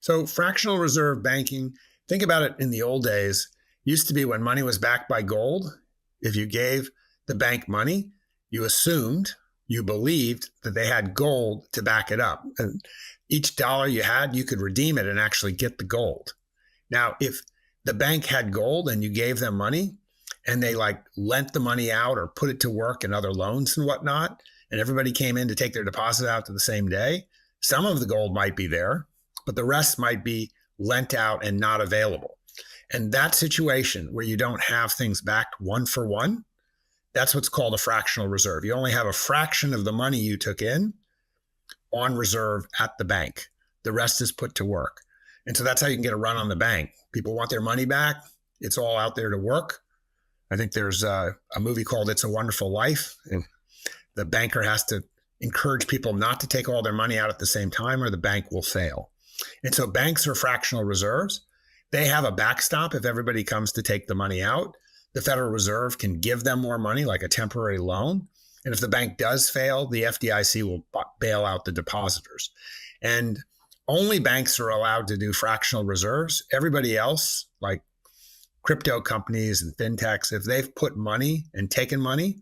So fractional reserve banking, think about it in the old days, used to be when money was backed by gold. If you gave the bank money, you assumed, you believed that they had gold to back it up. And each dollar you had, you could redeem it and actually get the gold. Now, if the bank had gold and you gave them money and they like lent the money out or put it to work in other loans and whatnot, and everybody came in to take their deposit out to the same day, some of the gold might be there, but the rest might be lent out and not available. And that situation where you don't have things backed one for one, that's what's called a fractional reserve. You only have a fraction of the money you took in on reserve at the bank. The rest is put to work. And so that's how you can get a run on the bank. People want their money back. It's all out there to work. I think there's a movie called It's a Wonderful Life. And the banker has to encourage people not to take all their money out at the same time or the bank will fail. And so banks are fractional reserves. They have a backstop if everybody comes to take the money out. The Federal Reserve can give them more money, like a temporary loan. And if the bank does fail, the FDIC will bail out the depositors. And only banks are allowed to do fractional reserves. Everybody else, like crypto companies and fintechs, if they've put money and taken money,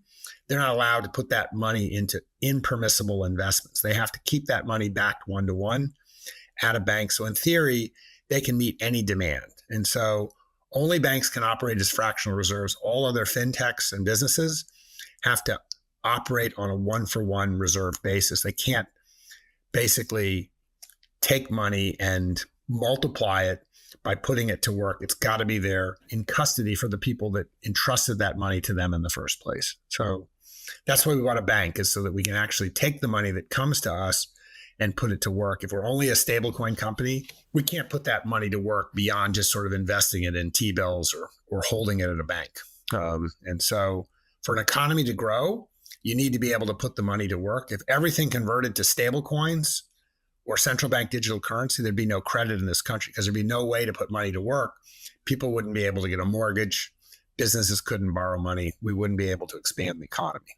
they're not allowed to put that money into impermissible investments. They have to keep that money backed one-to-one at a bank. So in theory, they can meet any demand. And so only banks can operate as fractional reserves. All other fintechs and businesses have to operate on a one-for-one reserve basis. They can't basically take money and multiply it by putting it to work. It's got to be there in custody for the people that entrusted that money to them in the first place. So that's why we want a bank, is so that we can actually take the money that comes to us and put it to work. If we're only a stablecoin company, we can't put that money to work beyond just sort of investing it in T-bills or holding it at a bank. And so for an economy to grow, you need to be able to put the money to work. If everything converted to stablecoins or central bank digital currency, there'd be no credit in this country because there'd be no way to put money to work. People wouldn't be able to get a mortgage. Businesses couldn't borrow money. We wouldn't be able to expand the economy.